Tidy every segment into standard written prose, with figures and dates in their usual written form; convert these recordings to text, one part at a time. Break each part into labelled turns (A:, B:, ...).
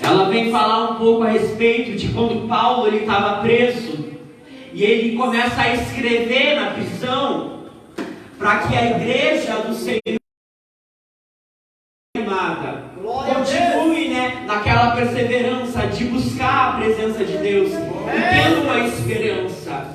A: Ela vem falar um pouco a respeito de quando Paulo estava preso e ele começa a escrever na prisão para que a igreja do Senhor continue, naquela perseverança de buscar a presença de Deus e tendo uma esperança.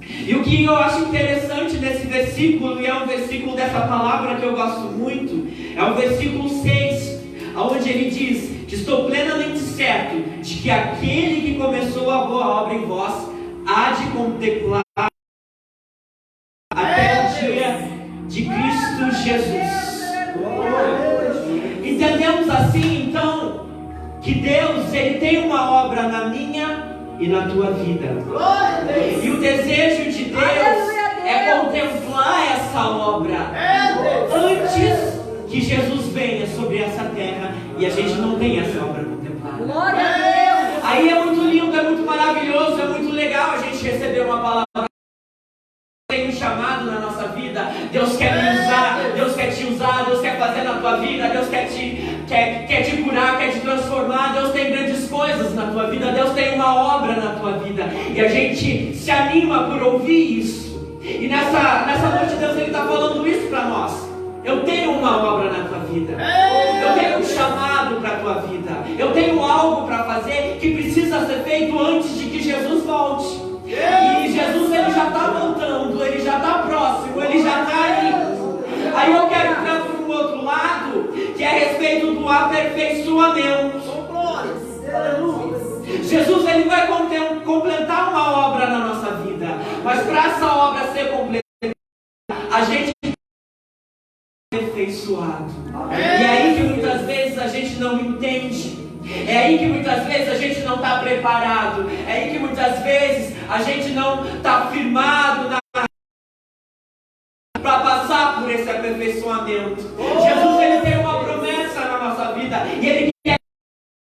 A: E o que eu acho interessante nesse versículo, e é um versículo dessa palavra que eu gosto muito, é o versículo 6, onde ele diz que estou plenamente certo de que aquele que começou a boa obra em vós há de contemplar até o dia de Cristo Jesus. Entendemos assim então que Deus, Ele tem uma obra na minha e na tua vida, e o desejo de Deus é contemplar essa obra antes que Jesus venha sobre essa terra, e a gente não tem essa obra contemplada. Aí é muito lindo, é muito maravilhoso, é muito legal a gente receber uma palavra. Tem um chamado na nossa vida, Deus quer me usar, Deus quer te usar, Deus quer fazer na tua vida, Deus quer te curar, quer te transformar, Deus tem grandes coisas na tua vida, Deus tem uma obra na tua vida, e a gente se anima por ouvir isso. E nessa noite Deus está falando isso para nós. Eu tenho uma obra na tua vida, eu tenho um chamado para a tua vida, eu tenho algo para fazer que precisa ser feito antes de que Jesus volte. E Jesus, ele já está voltando, ele já está próximo, ele já está aí. Aí eu quero entrar para um outro lado, que é a respeito do aperfeiçoamento. Jesus, ele vai completar uma obra na nossa vida, mas para essa obra ser completada, a gente aperfeiçoado. E é aí que muitas vezes a gente não entende. É aí que muitas vezes a gente não está preparado. É aí que muitas vezes a gente não está firmado para passar por esse aperfeiçoamento. Jesus, ele tem uma promessa na nossa vida e ele quer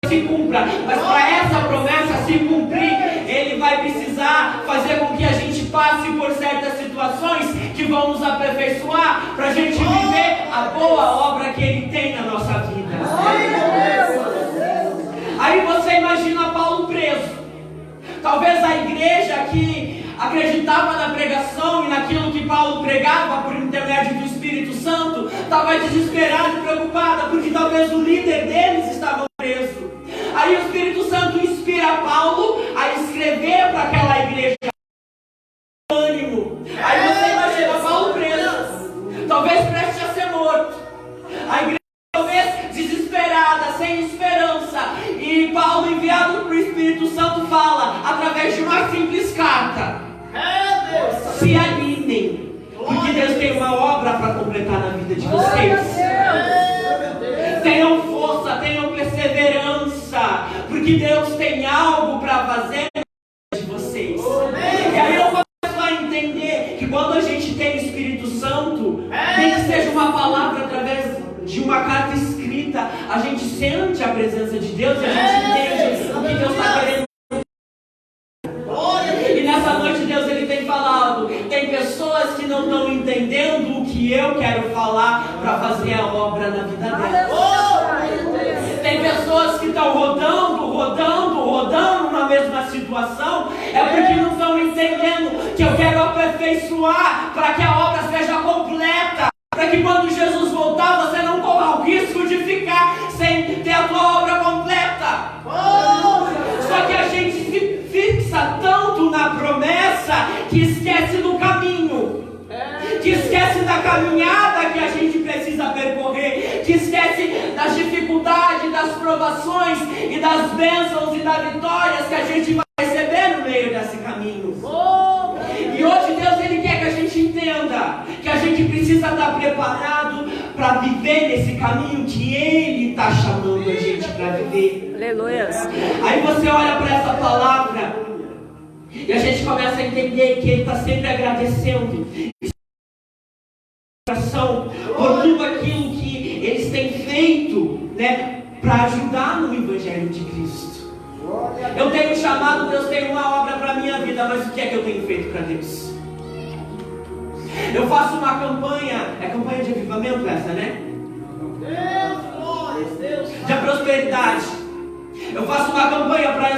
A: que se cumpra. Mas para essa promessa se cumprir, ele vai precisar fazer com que a gente passe por certas situações que vão nos aperfeiçoar, para a gente viver a boa obra que ele tem na nossa vida. Aí você imagina Paulo preso. Talvez a igreja que acreditava na pregação e naquilo que Paulo pregava por intermédio do Espírito Santo estava desesperada e preocupada, porque talvez o líder deles estava preso. Aí o Espírito Santo inspira Paulo a escrever para aquela igreja ânimo. Aí você imagina Paulo preso, talvez prestes a ser morto, a igreja talvez desesperada, sem esperança, e Paulo, enviado pelo Espírito Santo, fala através de uma simples carta: se animem, porque Deus tem uma obra para completar na vida de vocês. Tenham força, tenham perseverança, porque Deus tem algo para fazer na vida de vocês. E aí eu começo a entender que quando a gente tem o Espírito Santo, nem que seja uma palavra através de uma carta escrita, a gente sente a presença de Deus e a gente entende o que Deus está querendo. E nessa noite Deus, ele tem falado. Tem pessoas que não estão entendendo o que eu quero falar para fazer a obra na vida delas. Tem pessoas que estão rodando na mesma situação, é porque não estão entendendo que eu quero aperfeiçoar para que a obra seja completa, para que quando Jesus voltar você não corra o risco de ficar sem ter a tua obra completa. Só que a gente se fixa tanto na promessa que esquece do caminho, que esquece da caminhada que a gente precisa percorrer, que esquece das dificuldades, das provações e das bênçãos e das vitórias que a gente vai receber no meio desse caminho. E hoje Deus, ele quer que a gente entenda que a gente precisa estar preparado para viver nesse caminho que Ele está chamando a gente para viver.
B: Aleluia.
A: Aí você olha para essa palavra e a gente começa a entender que Ele está sempre agradecendo por tudo aquilo que eles têm feito, para ajudar no Evangelho de Cristo. Eu tenho um chamado, Deus tem uma obra para a minha vida, mas o que é que eu tenho feito para Deus? Eu faço uma campanha, é campanha de avivamento essa, né? De prosperidade. Eu faço uma campanha para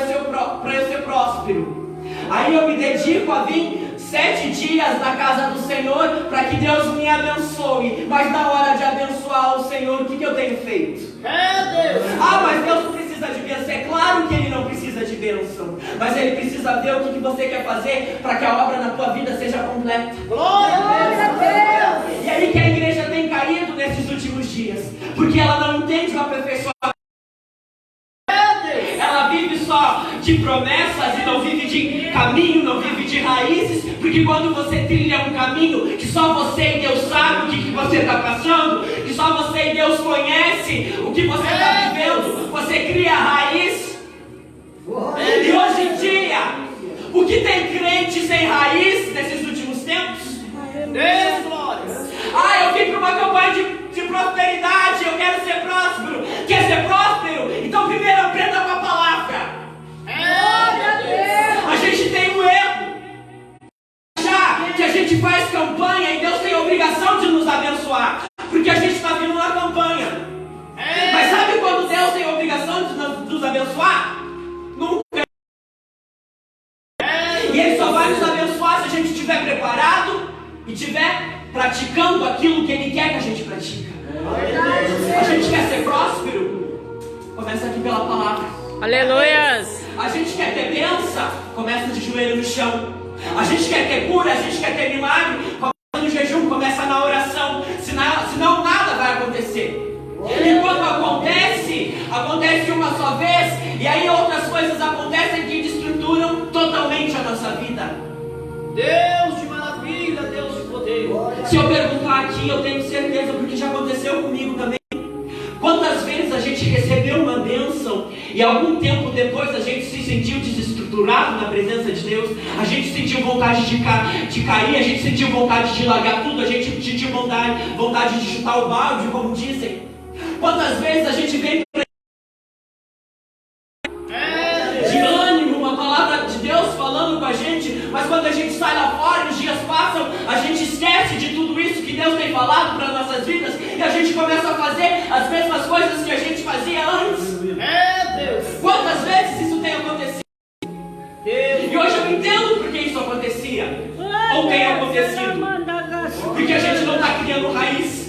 A: eu ser próspero. Aí eu me dedico a vir 7 dias na casa do Senhor para que Deus me abençoe. Mas na hora de abençoar o Senhor, o que eu tenho feito? Ah, mas Deus não precisa de bênção. É claro que Ele não precisa de bênção, mas Ele precisa ver o que você quer fazer para que a obra na tua vida seja completa.
B: Glória a Deus!
A: E aí que a igreja tem caído nesses últimos dias, porque ela não entende o aperfeiçoamento. Ela vive só de promessas e não vive de caminho, não vive de raízes. Porque quando você trilha um caminho que só você e Deus sabe o que você está passando, que só você e Deus conhece o que você está vivendo, você cria raiz. E hoje em dia, o que tem crente sem raiz nesses últimos tempos?
B: Deus, glória!
A: Ah, eu vim para uma campanha de prosperidade, eu quero ser próspero. Quer ser próspero? Então primeiro aprenda com a palavra.
B: Glória a Deus!
A: A gente tem um erro já que a gente faz campanha e Deus tem a obrigação de nos abençoar, porque a gente está vindo na campanha. Mas sabe quando Deus tem a obrigação de nos abençoar? Nunca. E Ele só vai nos abençoar se a gente estiver preparado e estiver praticando aquilo que Ele quer que a gente pratique. A gente quer ser próspero? Começa aqui pela palavra.
C: Aleluias!
A: A gente quer ter bênção? Começa de joelho no chão. A gente quer ter cura, a gente quer ter milagre? Começa no jejum, começa na oração. Senão nada vai acontecer. E quando acontece uma só vez, e aí outras coisas acontecem que destruturam totalmente a nossa vida.
B: Deus de maravilha, Deus de poder.
A: Se eu perguntar aqui, eu tenho certeza, porque já aconteceu comigo também. Quantas vezes a gente recebeu uma bênção e algum tempo depois a gente se sentiu desestruturado na presença de Deus, a gente sentiu vontade de cair, a gente sentiu vontade de largar tudo, a gente sentiu vontade de chutar o balde, como dizem. Quantas vezes a gente vem de ânimo, uma palavra de Deus falando com a gente, mas quando a gente sai lá fora e os dias passam, a gente esquece de tudo isso que Deus tem falado para nossas vidas e a gente começa a fazer as mesmas coisas que a gente fazia antes. Quantas vezes isso tem acontecido? E hoje eu entendo por que isso acontecia, ou tem acontecido, porque a gente não está criando raiz.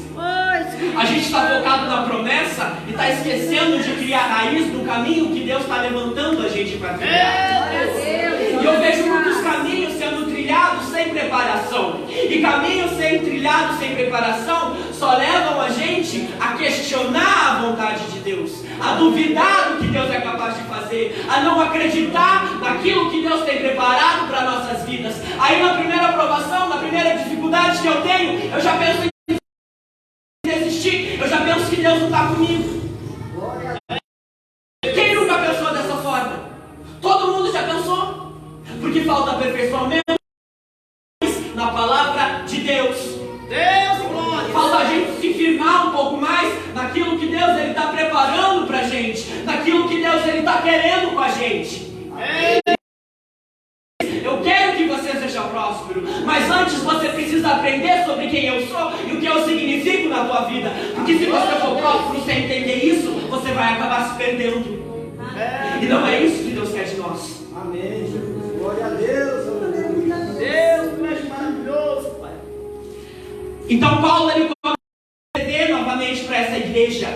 A: A gente está focado na promessa e está esquecendo de criar raiz no caminho que Deus está levantando a gente para trilhar. E eu vejo muitos caminhos sendo trilhados sem preparação. E caminhos trilhados sem preparação só levam a gente a questionar a vontade de Deus, a duvidar do que Deus é capaz de fazer, a não acreditar naquilo que Deus tem preparado para nossas vidas. Aí na primeira provação, na primeira dificuldade que eu tenho, eu já penso em desistir, eu já penso que Deus não está comigo. Quem nunca pensou dessa forma? Todo mundo já pensou, porque falta aperfeiçoamento na palavra de Deus. Falta a gente se firmar um pouco mais naquilo que Deus está preparando para a gente, naquilo que Deus está querendo com a gente. Eu quero que você seja próspero, mas antes você precisa aprender sobre quem eu sou e o que eu significo na tua vida. Porque se você for próspero sem entender isso, você vai acabar se perdendo. E não é isso que Deus quer de nós.
B: Amém, Jesus. Glória a Deus. Deus, tu és maravilhoso, Pai.
A: Então Paulo ele começa a escrever novamente para essa igreja,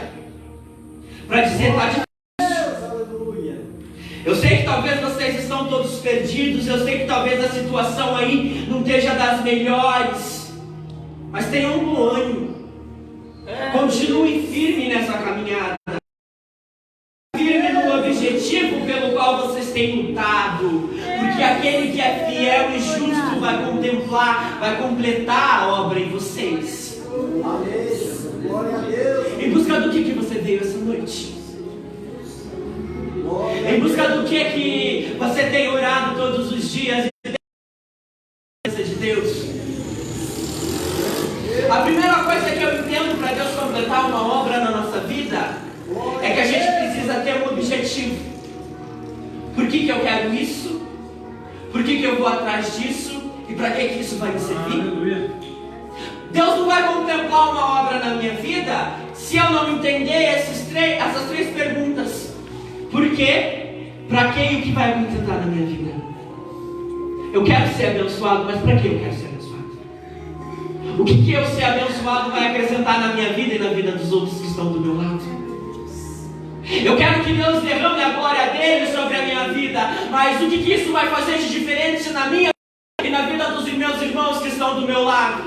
A: para dizer, está difícil. Eu sei que talvez vocês estão todos perdidos, eu sei que talvez a situação aí não esteja das melhores, mas tenham um bom ânimo. Continue firme nessa caminhada, firme no objetivo pelo qual vocês têm lutado, porque aquele que é fiel e justo vai contemplar, vai completar a obra em vocês.
B: Amém. Glória a Deus.
A: Em busca do que você veio essa noite? Em busca do que você tem orado todos os dias de Deus? A primeira coisa que eu entendo para Deus completar uma obra na nossa vida é que a gente precisa ter um objetivo. Por que eu quero isso? Por que eu vou atrás disso? E para que isso vai me servir? Deus não vai contemplar uma obra na minha vida se eu não entender essas três perguntas. Por quê? quê? Para quem o que vai acrescentar na minha vida? Eu quero ser abençoado, mas para que eu quero ser abençoado? O que eu ser abençoado vai acrescentar na minha vida e na vida dos outros que estão do meu lado? Eu quero que Deus derrame a glória dele sobre a minha vida, mas o que isso vai fazer de diferente na minha vida e na vida dos meus irmãos que estão do meu lado?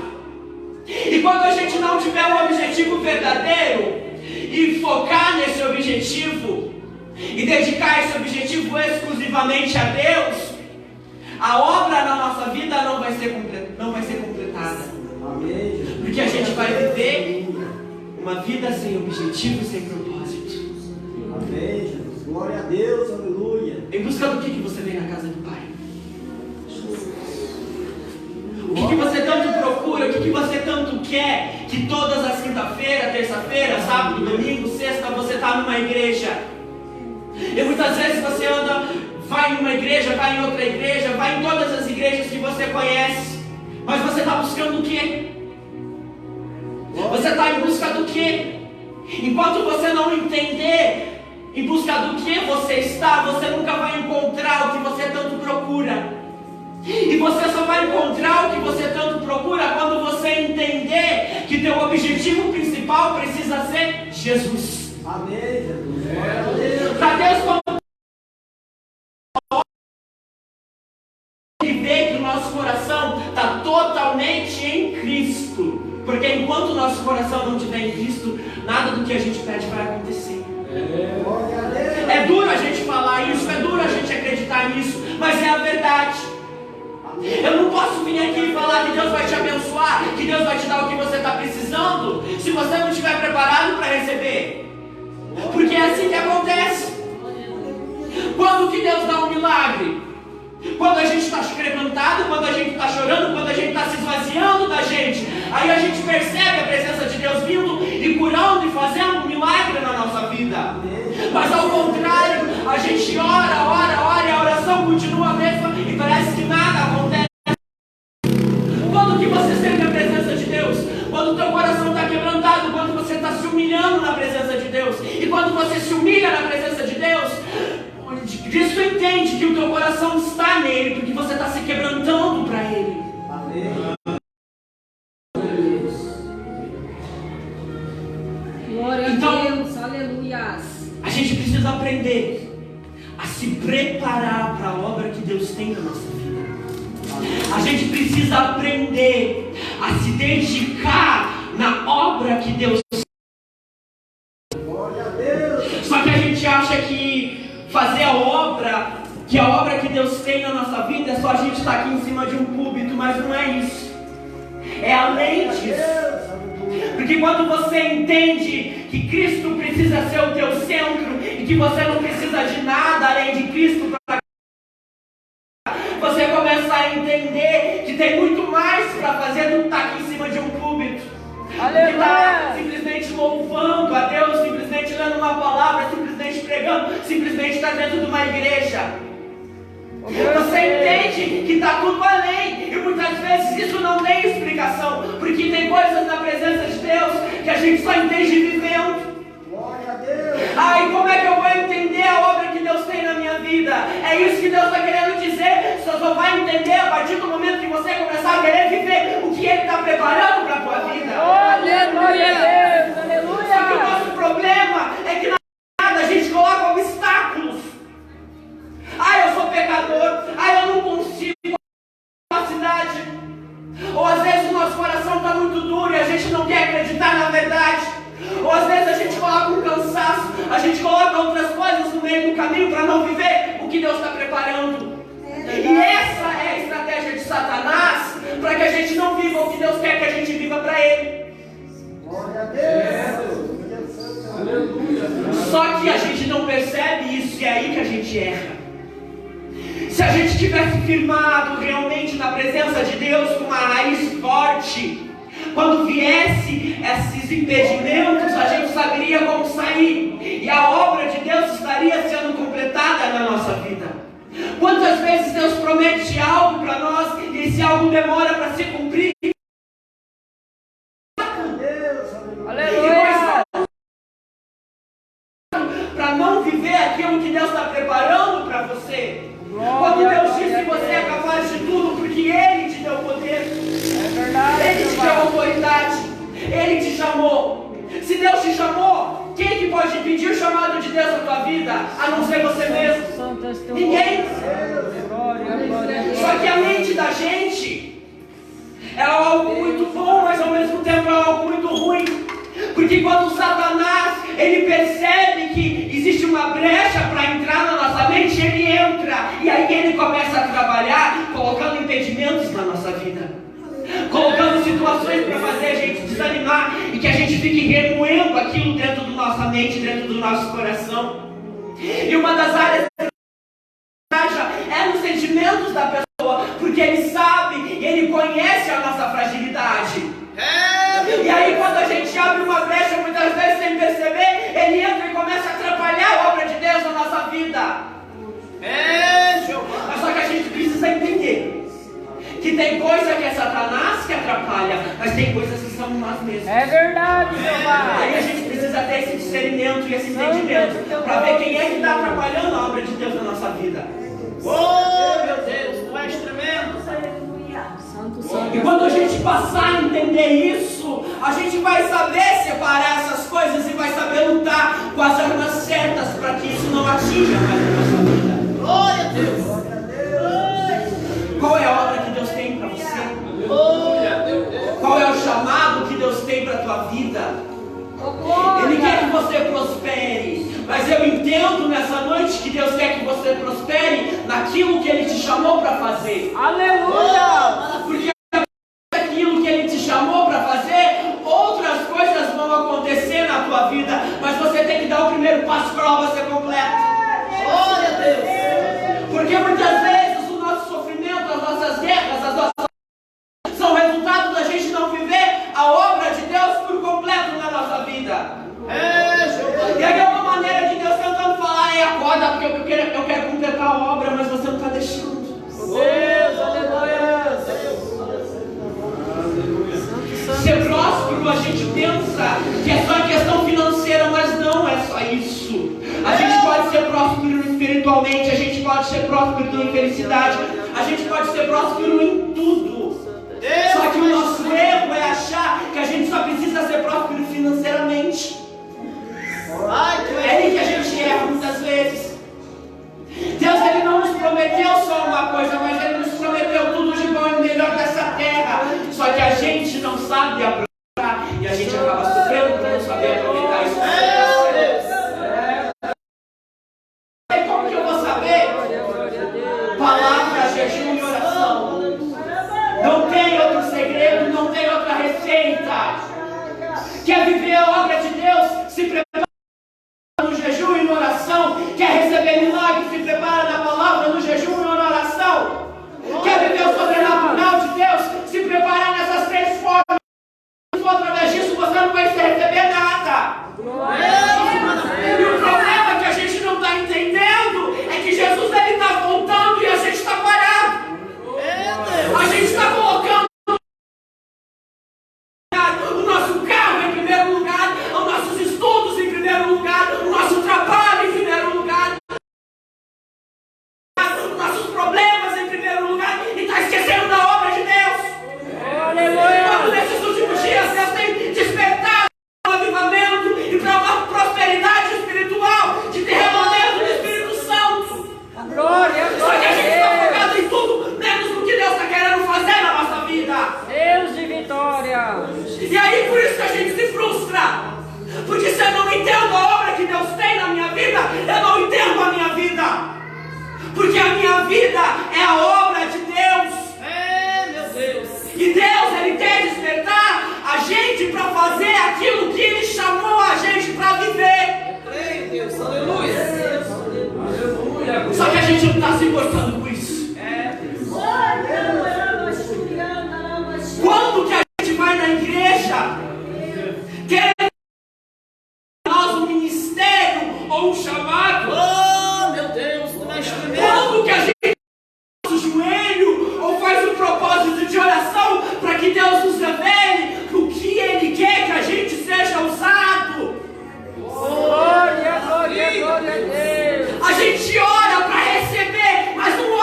A: E quando a gente não tiver um objetivo verdadeiro e focar nesse objetivo e dedicar esse objetivo exclusivamente a Deus, a obra na nossa vida não vai ser completada. Porque a gente vai viver uma vida sem objetivo e sem propósito.
B: Amém, Jesus. Glória a Deus, aleluia.
A: Em busca do que você vem na casa do Pai? O que você tanto procura? O que você tanto quer? Que todas as quinta-feira, terça-feira, sábado, domingo, sexta, você está numa igreja. E muitas vezes você vai em uma igreja, vai em outra igreja, vai em todas as igrejas que você conhece. Mas você está buscando o quê? Você está em busca do quê? Enquanto você não entender em busca do que você está, você nunca vai encontrar o que você tanto procura. E você só vai encontrar o que você tanto procura quando você entender que teu objetivo principal precisa ser Jesus.
B: Amém, Jesus.
A: Para Deus ver que o nosso coração está totalmente em Cristo. Porque enquanto o nosso coração não estiver em Cristo, nada do que a gente pede vai acontecer. É duro a gente falar isso, é duro a gente acreditar nisso, mas é a verdade. Eu não posso vir aqui e falar que Deus vai te abençoar, que Deus vai te dar o que você está precisando, se você não estiver preparado para receber. Porque é assim que acontece. Quando que Deus dá um milagre? Quando a gente está quebrantado, quando a gente está chorando, quando a gente está se esvaziando da gente. Aí a gente percebe a presença de Deus vindo e curando e fazendo um milagre na nossa vida. Mas ao contrário, a gente ora e a oração continua a mesma e parece que nada acontece. Quando que você sente a presença de Deus? Quando o teu coração está quebrantado, quando você está se humilhando na presença de Deus. E quando você se humilha na presença de Deus, Cristo entende que o teu coração está nele, porque você está se quebrantando para ele.
B: Amém.
C: Glória
A: Então,
C: a Deus, aleluia.
A: A gente precisa aprender a se preparar para a obra que Deus tem na nossa vida. A gente precisa aprender a se dedicar na obra que Deus tem.
B: Glória a Deus.
A: Só que a gente acha que fazer a obra que Deus tem na nossa vida é só a gente estar aqui em cima de um púlpito, mas não é isso. É além disso. Porque quando você entende que Cristo precisa ser o teu centro e que você não precisa de nada além de Cristo, você começa a entender que tem muito mais para fazer do que estar aqui em cima de um púlpito. Que está simplesmente louvando a Deus, simplesmente lendo uma palavra, simplesmente pregando, simplesmente está dentro de uma igreja. Você entende que está tudo além, e muitas vezes isso não tem explicação, porque tem coisas na presença de Deus que a gente só entende vivendo.
B: Glória a Deus.
A: E como é que eu vou entender a obra que Deus tem na minha vida? É isso que Deus está querendo dizer. Você só vai entender a partir do momento que você começar a querer viver o que Ele está preparando para a tua vida.
C: Aleluia, Deus, aleluia.
A: Só que o nosso problema é que na nada a gente coloca obstáculos. Eu sou pecador. Eu não consigo capacidade. Ou às vezes o nosso coração está muito duro e a gente não quer acreditar na verdade. Ou às vezes a gente coloca um cansaço, a gente coloca outras coisas no meio do caminho para não viver o que Deus está preparando. E essa é a estratégia de Satanás para que a gente não viva o que Deus quer que a gente viva para Ele.
B: Glória a Deus. Aleluia.
A: Só que a gente não percebe isso e é aí que a gente erra. Se a gente tivesse firmado realmente na presença de Deus com uma raiz forte, quando viesse esses impedimentos, a gente saberia como sair. E a obra de Deus estaria sendo completada na nossa vida. Quantas vezes Deus promete algo para nós e esse algo demora para se cumprir?
C: Aleluia.
A: Para não viver aquilo que Deus está vida, a não ser você mesmo. Ninguém. Só que a mente da gente, ela é algo muito bom, mas ao mesmo tempo é algo muito ruim. Porque quando Satanás, ele percebe que existe uma brecha para entrar na nossa mente, ele entra. E aí ele começa a trabalhar, colocando impedimentos na nossa vida, colocando situações para fazer a gente desanimar e que a gente fique remoendo aquilo dentro da nossa mente, dentro do nosso coração. E uma das áreas é nos sentimentos da pessoa, porque ele sabe, ele conhece a nossa fragilidade. E aí quando a gente abre uma brecha, muitas vezes sem perceber, ele entra e começa a atrapalhar a obra de Deus na nossa vida. Mas só que a gente precisa entender que tem coisa que é Satanás que atrapalha, mas tem coisas que são nós mesmos.
C: É verdade, meu pai.
A: Aí a gente precisa ter esse discernimento e esse entendimento para ver quem é que está atrapalhando a obra de Deus na nossa vida.
B: Oh, meu Deus, tu és tremendo.
A: E quando a gente passar a entender isso, a gente vai saber separar essas coisas e vai saber lutar com as armas certas para que isso não atinja mais a nossa vida.
B: Glória a Deus.
A: Qual é a obra que Deus tem para você? Qual é o chamado que Deus tem para a tua vida? Ele quer que você prospere, mas eu entendo nessa noite que Deus quer que você prospere naquilo que Ele te chamou para fazer.
C: Aleluia!
A: Porque aquilo que Ele te chamou para fazer, outras coisas vão acontecer na tua vida, mas você tem que dar o primeiro passo para a obra ser completa.
B: Glória a Deus.
A: Porque muitas vezes o nosso sofrimento, as nossas guerras, as nossas são resultado da gente não viver a obra de Deus por completo na nossa vida. E aí é uma maneira de Deus tentando falar: acorda, porque eu quero completar a obra, mas você não está deixando.
C: Deus, aleluia!
A: Ser próspero, a gente pensa que é só questão financeira, mas não é só isso. A gente pode ser próspero espiritualmente, a gente pode ser próspero em felicidade, a gente pode ser próspero em tudo. Só que o nosso erro é achar que a gente só precisa ser próspero financeiramente. É aí que a gente erra muitas vezes. Deus, Ele não nos prometeu só uma coisa, mas Ele nos prometeu tudo de bom e melhor dessa terra. Só que a gente não sabe aproveitar e a gente acaba sofrendo por não saber aproveitar isso. E como que eu vou saber? Palavra, jejum e oração. Não tem outro segredo, não tem outra receita. Quer viver a obra de Deus? Se prepara no jejum e na oração. Quer receber milagre? Se prepara na palavra, no jejum e na oração. Quer viver o sobrenatural de Deus? Se prepara nessas três formas. Se for através disso, você não vai receber nada. E o problema é que a gente não está entendendo é que Jesus está voltando e a gente está parado. A gente está colocando o nosso carro em primeiro lugar, os nossos estudos em primeiro lugar, o nosso trabalho em primeiro lugar, os nossos problemas em primeiro lugar, e está esquecendo da obra de Deus.
C: Aleluia!
A: Quando nesses últimos dias Deus tem despertado para um avivamento e para uma prosperidade espiritual, de derramamento do Espírito Santo.
C: Glória,
A: Só que a gente está
C: glória!
A: focado em tudo, menos no que Deus está querendo fazer na nossa vida.
C: Deus de vitória!
A: E aí por isso que a gente se frustra. Porque se eu não entendo a obra que Deus tem na minha vida, eu não entendo a minha vida. Porque a minha vida é a obra de Deus.
B: Meu Deus.
A: E Deus, Ele quer despertar a gente para fazer aquilo que Ele chamou a gente para viver.
B: Creio, Deus. Aleluia.
A: Só que a gente não está se importando com isso. Quando que a gente vai na igreja querendo nós um ministério ou um chamado?
B: Oh, meu Deus, tu és tremendo.
A: Quando que a gente faz o joelho ou faz um propósito de oração para que Deus nos revele o que Ele quer que a gente seja usado?
C: Glória, glória, glória a Deus!
A: A gente ora para receber, mas não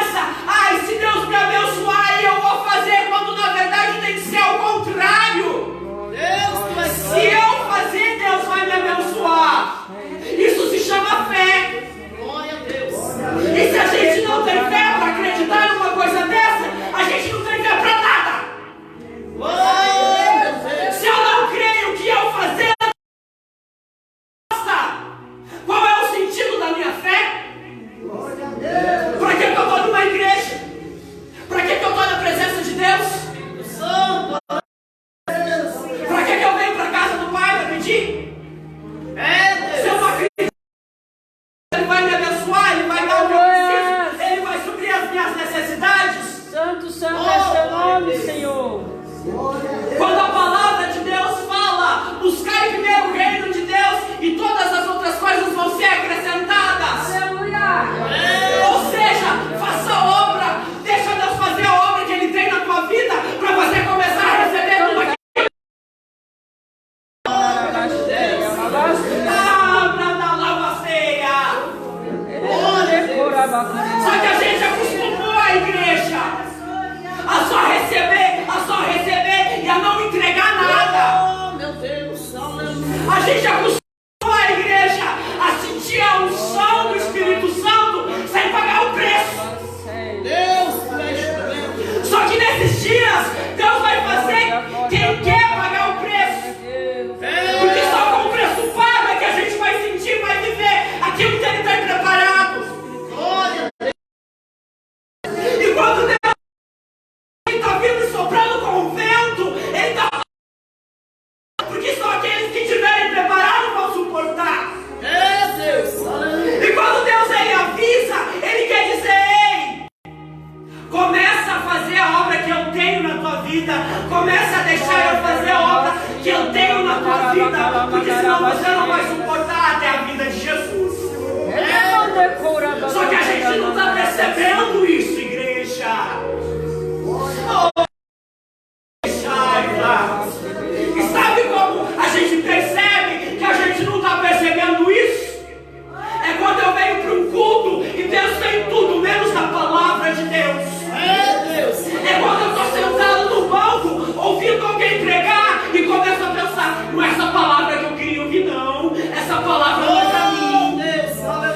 A: pensa, ai, se Deus me abençoar, eu vou fazer, quando na verdade tem que ser ao contrário. Se eu fazer, Deus vai me abençoar. Isso se chama fé. E se a gente não tem fé para acreditar numa coisa dessa, a gente não tem fé para nada. Se eu não creio que eu fazer, qual é o sentido da minha fé? Para que eu estou numa igreja? Para que eu estou na presença de Deus? Para que eu venho para a casa do Pai para pedir? Se eu não acredito, Ele vai me abençoar, Ele vai dar o que eu preciso, Ele vai suprir as minhas necessidades.
C: Santo, santo é seu nome, Senhor.
A: Quando a palavra de Deus fala, buscai primeiro o reino de Deus e todas as outras coisas vão ser acrescentadas. Ou seja, faça a obra, deixa Deus fazer a obra que Ele tem na tua vida para você começar a receber tudo aquilo. Só que a gente acostumou a igreja a só receber e a não entregar nada. A gente acostumou a igreja a sentir a unção do Espírito Santo sem pagar o preço. Só que nesses dias Deus vai fazer quem quer pagar o preço. Porque só com o preço pago é que a gente vai sentir, vai viver aquilo que Ele tem preparado. E quando Deus está vindo e soprando com o vento, Ele está falando, porque só aqueles que estiverem preparados vão suportar. E quando Deus Ele avisa, Ele quer dizer: ei, começa a fazer a obra que eu tenho na tua vida, começa a deixar eu fazer a obra que eu tenho na tua vida, porque senão você não vai suportar até a vida de Jesus. Só que a gente não está percebendo isso, igreja. E sabe como a gente percebe que a gente não está percebendo isso? É quando eu venho para um culto e penso em tudo menos na palavra de Deus. É quando eu estou sentado no banco ouvindo alguém pregar e começo a pensar: não é essa palavra que eu queria ouvir, não. Essa palavra não é para mim.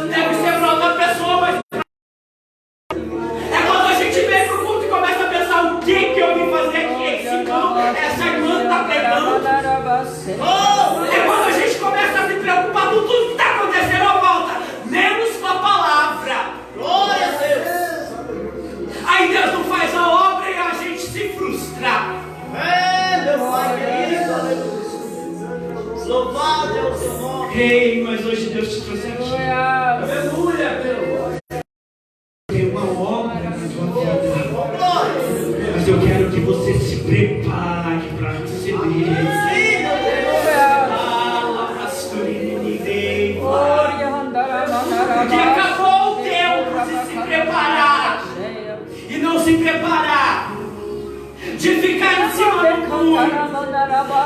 A: Deve ser para outra pessoa, mas é quando a gente vem pro culto e começa a pensar: o que eu vim fazer aqui? Essa irmã está pregando. É quando a gente começa a se preocupar com tudo que está acontecendo à volta, menos com a palavra. Glória a Deus. Aí Deus não faz a obra e a gente se frustra. Meu Pai querido, louvado é o seu nome. Ei, mas hoje Deus te trouxe aqui. Aleluia, Deus. Tem uma obra na tua vida, mas eu quero que você se prepare para receber. Porque acabou o tempo de se preparar e não se preparar, de ficar em cima do muro.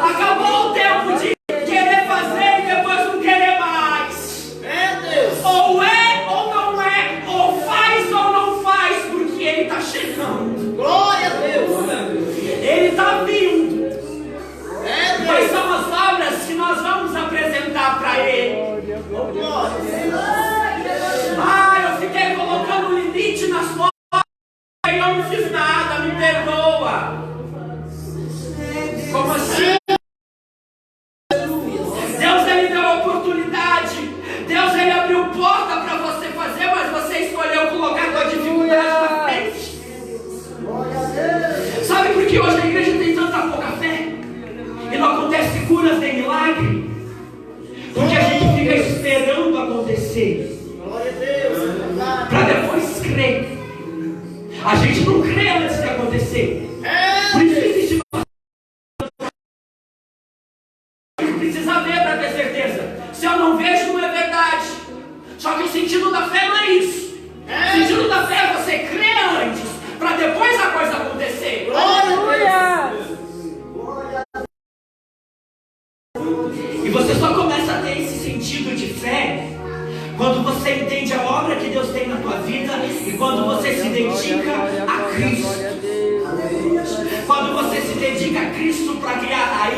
A: Acabou o tempo de querer fazer e depois não querer mais. Ou é ou não é, ou faz ou não faz, porque Ele está chegando. Glória a Deus. Ele está vindo. Quais são as obras que nós vamos apresentar para Ele? Eu fiquei colocando limite nas obras e eu não fiz nada, me perdoa. Como assim? Deus Ele deu a oportunidade, Deus Ele abriu porta para você fazer, mas você escolheu colocar a tua dificuldade na frente. Sabe por que hoje a igreja tem tanta pouca fé? E não acontece curas nem milagre? Porque a gente fica esperando acontecer para depois crer. A gente não crê antes de acontecer. Por isso que existe precisa ver para ter certeza. Se eu não vejo, não é verdade. Só que o sentido da fé não é isso. O sentido da fé é você crer antes para depois a coisa acontecer.
C: Aleluia!
A: E você só começa a ter esse sentido de fé quando você entende a obra que Deus tem na tua vida e quando você se identifica Cristo. Quando você se dedica a Cristo para criar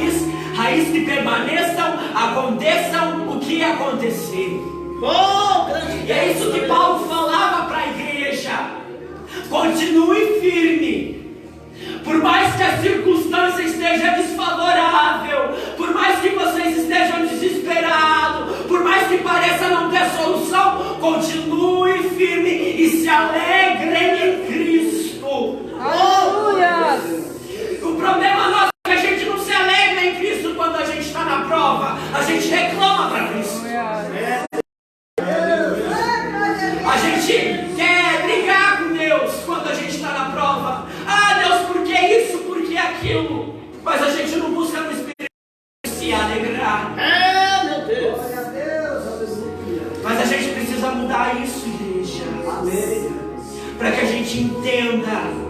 A: raiz que permaneçam, aconteçam o que acontecer. E é isso que Paulo falava para a igreja. Continue firme. Por mais que a circunstância esteja desfavorável, por mais que vocês estejam desesperados, por mais que pareça não ter solução, continue firme e se alegrem em Cristo.
C: Aleluia!
A: O problema nosso é que a gente não se alegra em Cristo quando a gente está na prova. A gente reclama para Cristo. A gente quer brigar com Deus quando a gente está na prova. Ah, Deus, por que isso? Por que aquilo? Mas a gente não busca no Espírito se alegrar.
B: Meu Deus.
A: Mas a gente precisa mudar isso, igreja. Para que a gente entenda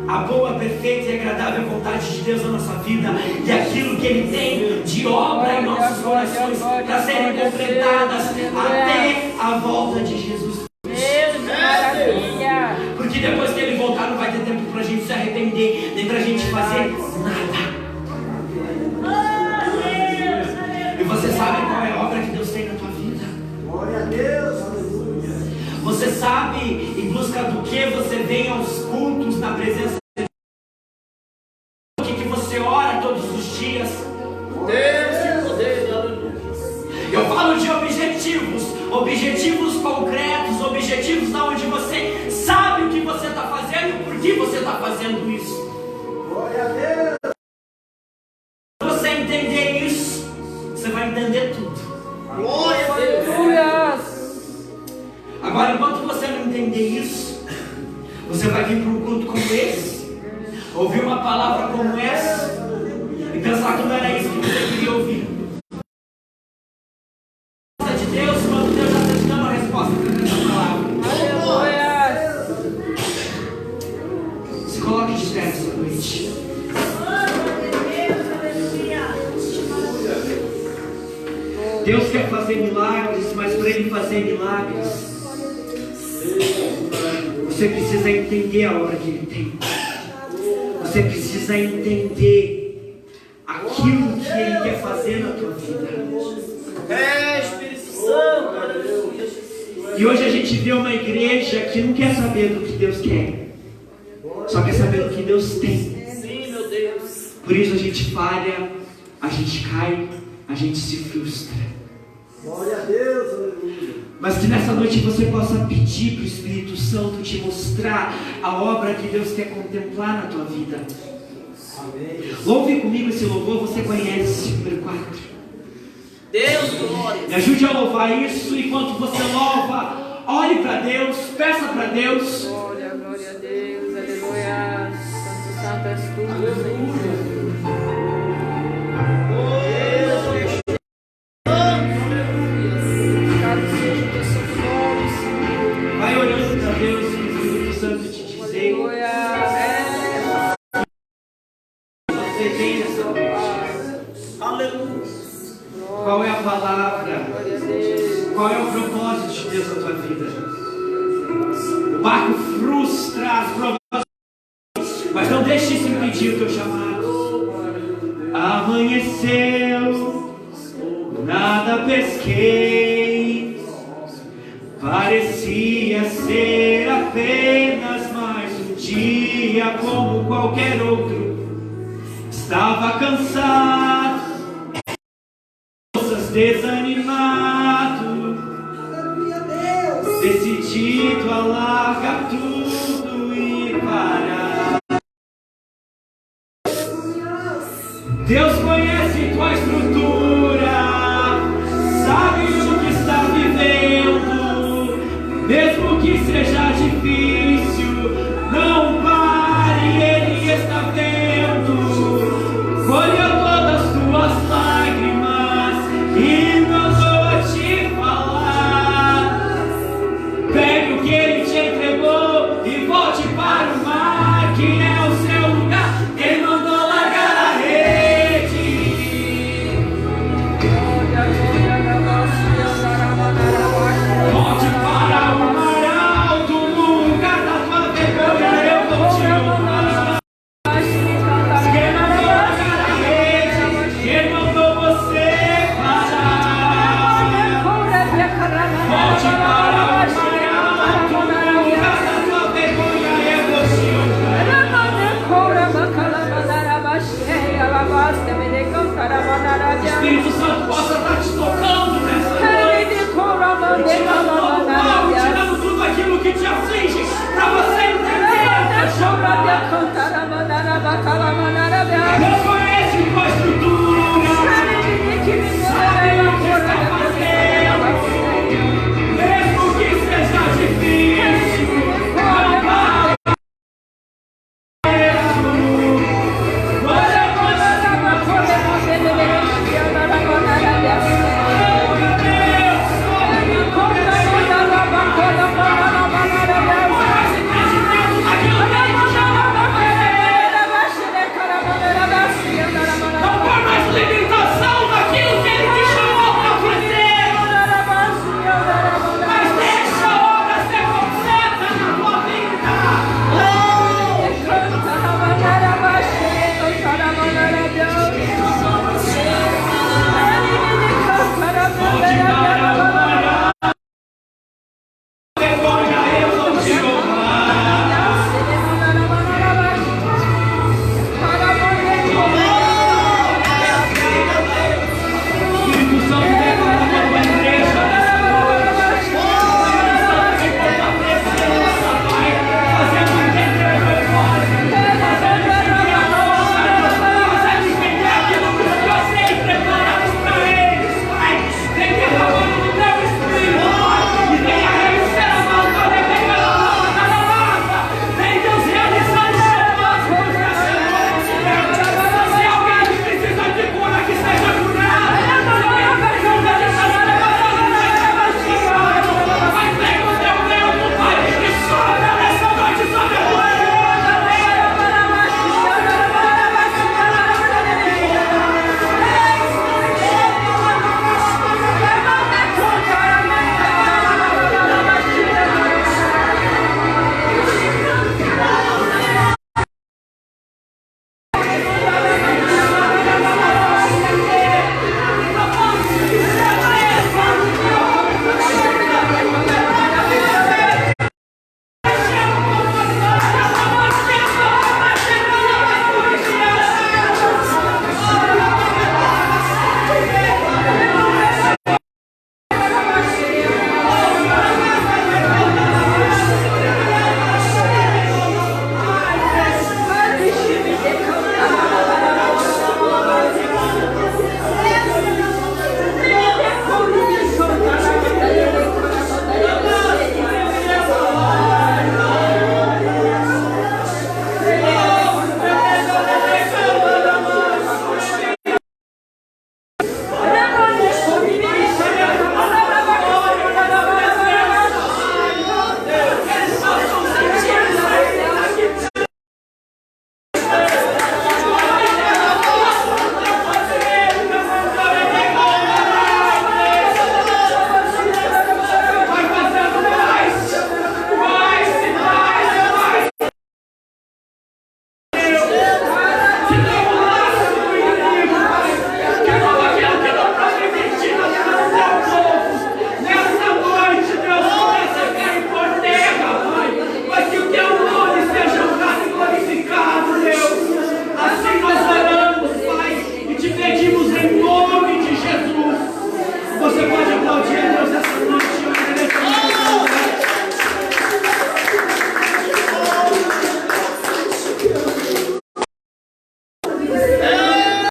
A: a boa, perfeita e agradável vontade de Deus na nossa vida e aquilo que Ele tem de obra em nossos corações para serem completadas até a volta de Jesus. Porque depois que Ele voltar não vai ter tempo para a gente se arrepender, nem para a gente fazer nada. E você sabe qual é a obra que Deus tem na tua vida?
B: Glória a Deus, aleluia.
A: Você sabe em busca do que você vem aos cultos na presença de Deus? O que você ora todos os dias?
B: Deus de poder, aleluia.
A: Eu falo de objetivos concretos, objetivos onde você sabe o que você está fazendo e por que você está fazendo isso.
B: Glória a Deus.
A: Se você entender isso, você vai entender tudo.
B: Glória a Deus.
A: Agora, enquanto você não entender isso, você vai vir para um culto como esse, ouvir uma palavra como essa e pensar que não era isso que você queria ouvir. De Deus, quando Deus já está te dando a resposta para essa palavra. Se coloque de pé essa noite. Deus quer fazer milagres, mas para Ele fazer milagres, você precisa entender a obra que Ele tem. Você precisa entender aquilo que Ele quer fazer na tua vida.
B: Espírito Santo, aleluia.
A: E hoje a gente vê uma igreja que não quer saber do que Deus quer, só quer saber do que Deus tem.
B: Sim, meu Deus.
A: Por isso a gente falha, a gente cai, a gente se frustra.
B: Glória a Deus, aleluia.
A: Mas que nessa noite você possa pedir para o Espírito Santo te mostrar a obra que Deus quer contemplar na tua vida.
B: Amém.
A: Louve comigo esse louvor, você conhece, número 4.
B: Deus, glória.
A: Me ajude a louvar isso. Enquanto você louva, ore para Deus, peça para Deus.
C: Glória a Deus, aleluia. Santo, santo és tu, Senhor.
A: Vai orando para Deus, que o Espírito Santo te dizer. Você tem essa noite.
B: Aleluia.
A: Qual é a palavra? Qual é o propósito de Deus na tua vida? O barco frustra as provações, mas não deixe isso impedir o teu chamado. Amanheceu, nada pesquei, parecia ser apenas mais um dia como qualquer outro. Estava cansado, desanimado, decidido a largar tudo e parar. Deus conhece tua estrutura, sabe o que está vivendo, mesmo que seja